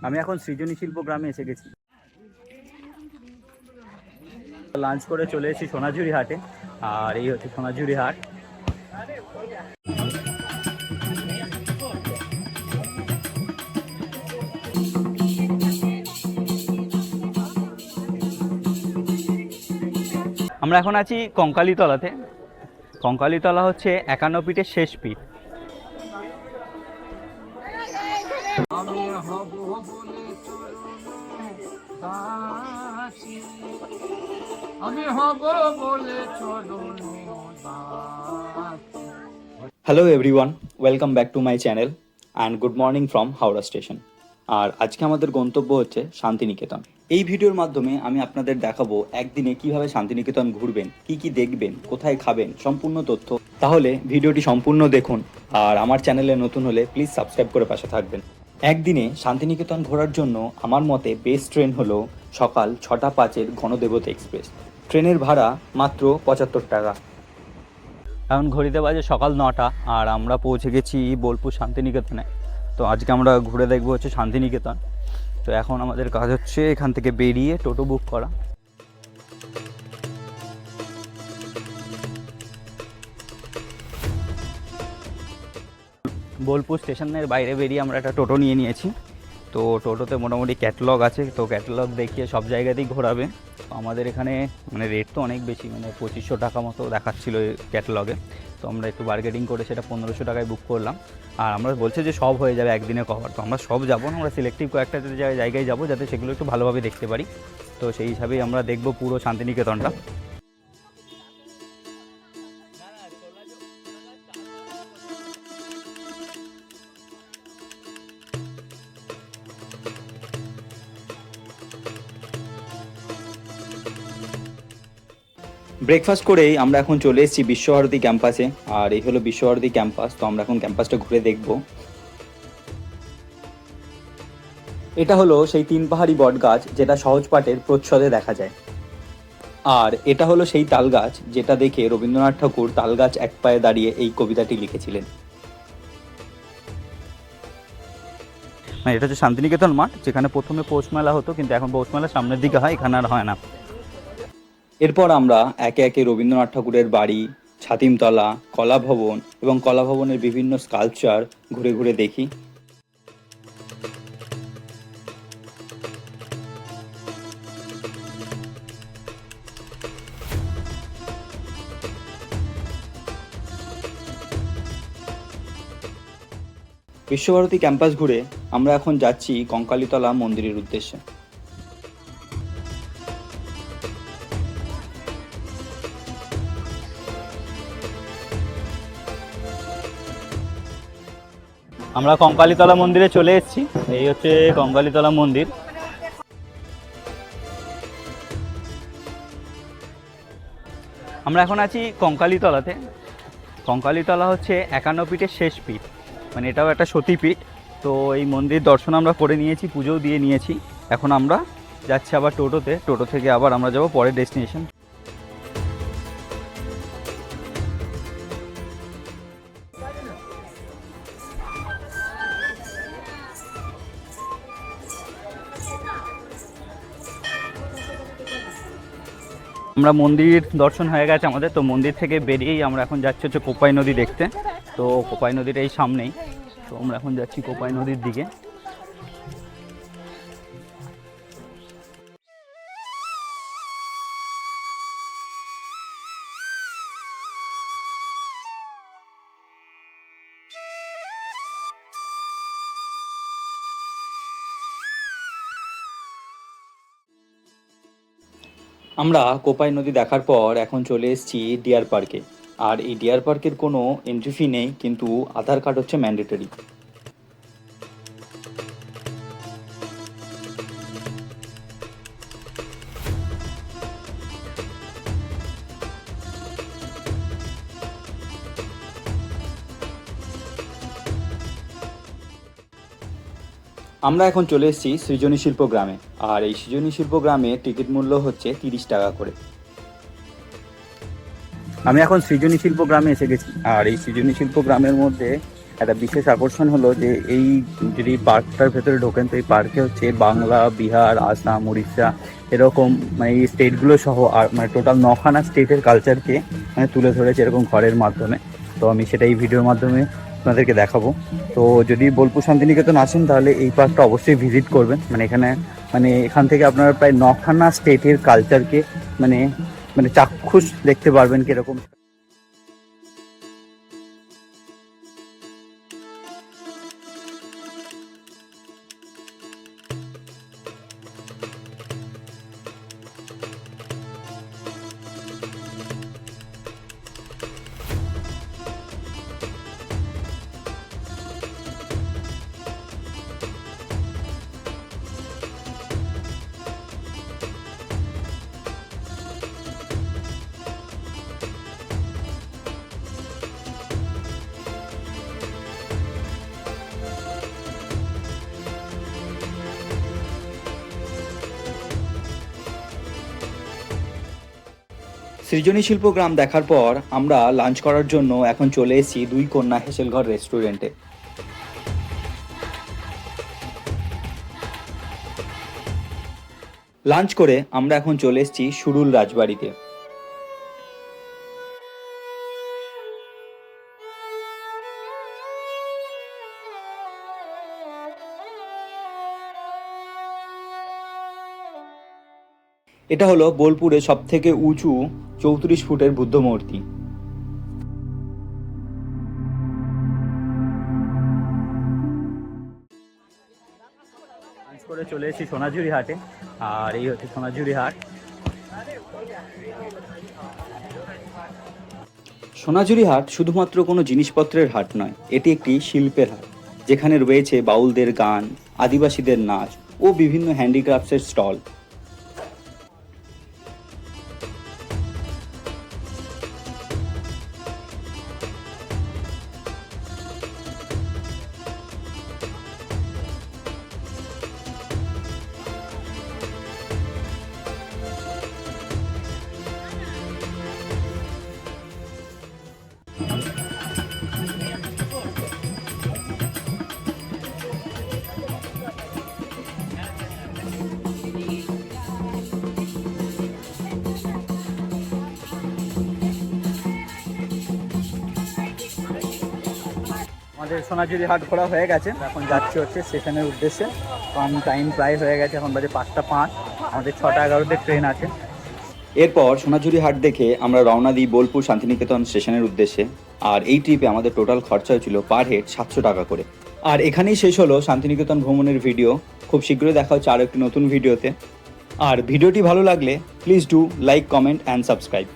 আমি এখন সৃজনী শিল্প গ্রামে এসে গেছি। লাঞ্চ করে চলে এসেছি সোনাঝুরি হাটে, আর এই হচ্ছে সোনাঝুরি হাট। আমরা এখন আছি কঙ্কালীতলাতে। কঙ্কালীতলা হচ্ছে 51 ফিটের শেষ ফিট। Hello everyone, welcome back to my channel and good morning from Howrah station. আর আজকে আমাদের গন্তব্য হচ্ছে শান্তিনিকেতন। এই ভিডিওর মাধ্যমে আমি আপনাদের দেখাবো একদিনে কিভাবে শান্তিনিকেতন ঘুরবেন, কি কি দেখবেন, কোথায় খাবেন, সম্পূর্ণ তথ্য। তাহলে ভিডিওটি সম্পূর্ণ দেখুন, আর আমার চ্যানেলে নতুন হলে প্লিজ সাবস্ক্রাইব করে পাশে থাকবেন। একদিনে শান্তিনিকেতন ঘোরার জন্য আমার মতে বেস্ট ট্রেন হলো সকাল 6:05 গণদেবতা এক্সপ্রেস। ট্রেনের ভাড়া মাত্র 75 টাকা। এখন ঘড়িতে বাজে সকাল 9টা, আর আমরা পৌঁছে গেছি বোলপুর শান্তিনিকেতনে। তো আজকে আমরা ঘুরে দেখবো হচ্ছে শান্তিনিকেতন। তো এখন আমাদের কাজ হচ্ছে এখান থেকে বেরিয়ে টোটো বুক করা। বোলপুর স্টেশনের বাইরে বেরিয়ে আমরা একটা টোটো নিয়ে নিয়েছি। তো টোটোতে মোটামুটি ক্যাটালগ আছে, তো ক্যাটালগ দেখিয়ে সব জায়গাতেই ঘোরাবে। তো আমাদের এখানে মানে রেট তো অনেক বেশি, মানে 2500 টাকা মতো দেখাচ্ছিলো ক্যাটালগে। তো আমরা একটু বার্গেনিং করে সেটা 1500 টাকায় বুক করলাম। আর আমরা বলছে যে সব হয়ে যাবে একদিনে কভার। তো আমরা সব যাবো না, আমরা সিলেক্টিভ কয়েকটা জায়গায় যাবো যাতে সেগুলো একটু ভালোভাবে দেখতে পারি। তো সেই হিসাবেই আমরা দেখবো পুরো শান্তিনিকেতনটা। ব্রেকফাস্ট করেই আমরা এখন চলে এসেছি বিশ্বভারতী ক্যাম্পাসে, আর এই হলো বিশ্বভারতী ক্যাম্পাস। তো আমরা এখন ক্যাম্পাসটা ঘুরে দেখব। এটা হলো সেই 3 পাহাড়ি বট গাছ যেটা সহজপাঠের প্রচ্ছদে দেখা যায়। আর এটা হলো সেই তাল গাছ যেটা দেখে রবীন্দ্রনাথ ঠাকুর তাল গাছ এক পায়ে দাঁড়িয়ে এই কবিতাটি লিখেছিলেন। মানে এটা হচ্ছে শান্তিনিকেতন মাঠ, যেখানে প্রথমে পৌষ মেলা হতো, কিন্তু এখন পৌষ মেলা সামনের দিকে হয়, এখানে আর হয় না। এরপর আমরা একে একে রবীন্দ্রনাথ ঠাকুরের বাড়ি, ছাতিমতলা, কলাভবন এবং কলাভবনের বিভিন্ন স্কাল্পচার ঘুরে ঘুরে দেখি। বিশ্বভারতী ক্যাম্পাস ঘুরে আমরা এখন যাচ্ছি কঙ্কালীতলা মন্দিরের উদ্দেশ্যে। আমরা কঙ্কালীতলা মন্দিরে চলে এসেছি। এই হচ্ছে কঙ্কালীতলা মন্দির। আমরা এখন আছি কঙ্কালীতলাতে। কঙ্কালীতলা হচ্ছে 51 ফিটের শেষ পীঠ, মানে এটাও একটা সতীপীঠ। তো এই মন্দির দর্শন আমরা করে নিয়েছি, পুজোও দিয়ে নিয়েছি। এখন আমরা যাচ্ছি আবার টোটোতে, টোটো থেকে আবার আমরা যাব পরের ডেস্টিনেশন। আমরা মন্দির দর্শন হয়ে গেছে আমাদের। তো মন্দির থেকে বেরিয়েই আমরা এখন যাচ্ছি হচ্ছে কোপাই নদী দেখতে। তো কোপাই নদীর এই সামনেই। তো আমরা এখন যাচ্ছি কোপাই নদীর দিকে। আমরা কোপাই নদী দেখার পর এখন চলে এসেছি ডিয়ার পার্কে। আর এই ডিয়ার পার্কের কোনো এন্ট্রি ফি নেই, কিন্তু আধার কার্ড হচ্ছে ম্যান্ডেটরি। আমরা এখন চলে এসেছি সৃজনী শিল্প গ্রামে। আর এই সৃজনী শিল্প গ্রামে টিকিট মূল্য হচ্ছে 30 টাকা করে। আমি এখন সৃজনী শিল্প গ্রামে এসে গেছি। আর এই সৃজনী শিল্প গ্রামের মধ্যে একটা বিশেষ আকর্ষণ হলো যে এই যদি পার্কটার ভেতরে ঢোকেন তো এই পার্কে হচ্ছে বাংলা, বিহার, আসাম, উড়িষ্যা এরকম মানে এই স্টেটগুলো সহ আর মানে টোটাল 9খানা স্টেটের কালচারকে মানে তুলে ধরেছে এরকম ঘরের মাধ্যমে। তো আমি সেটা এই ভিডিওর মাধ্যমে আপনাদেরকে দেখাবো। তো যদি বোলপুর শান্তিনিকেতন আসেন তাহলে এই পার্কটা অবশ্যই ভিজিট করবেন। মানে এখান থেকে আপনারা প্রায় 9খানা স্টেটের কালচারকে মানে মানে চাক্ষুষ দেখতে পারবেন কিরকম। সৃজনী শিল্প গ্রাম দেখার পর আমরা লাঞ্চ করার জন্য এখন চলে এসেছি দুই কন্যা হেসেলঘর রেস্টুরেন্টে। লাঞ্চ করে আমরা এখন চলে এসেছি সুরুল রাজবাড়িতে। এটা হলো বোলপুরের সব থেকে উঁচু 34 ফুটের বুদ্ধ মূর্তি। করে চলে এসেছি সোনাঝুরি হাটে, আর এই হচ্ছে সোনাঝুরি হাট। সোনাঝুরি হাট শুধুমাত্র কোনো জিনিসপত্রের হাট নয়, এটি একটি শিল্পের হাট, যেখানে রয়েছে বাউলদের গান, আদিবাসীদের নাচ ও বিভিন্ন হ্যান্ডিক্রাফটসের স্টল। আমাদের সোনাঝুরি হাট ঘোরা হয়ে গেছে, এখন যাচ্ছি হচ্ছে স্টেশনের উদ্দেশ্যে। কারণ টাইম প্রায় হয়ে গেছে, এখন বাজে 5টা 5, আমাদের 6টা 11তে ট্রেন আছে। এরপর সোনাঝুরি হাট দেখে আমরা রওনা দিই বোলপুর শান্তিনিকেতন স্টেশনের উদ্দেশ্যে। আর এই ট্রিপে আমাদের টোটাল খরচা হয়েছিল পার হেড 700 টাকা করে। আর এখানেই শেষ হলো শান্তিনিকেতন ভ্রমণের ভিডিও। খুব শীঘ্রই দেখা হচ্ছে আরও একটি নতুন ভিডিওতে। আর ভিডিওটি ভালো লাগলে please do like, comment and subscribe.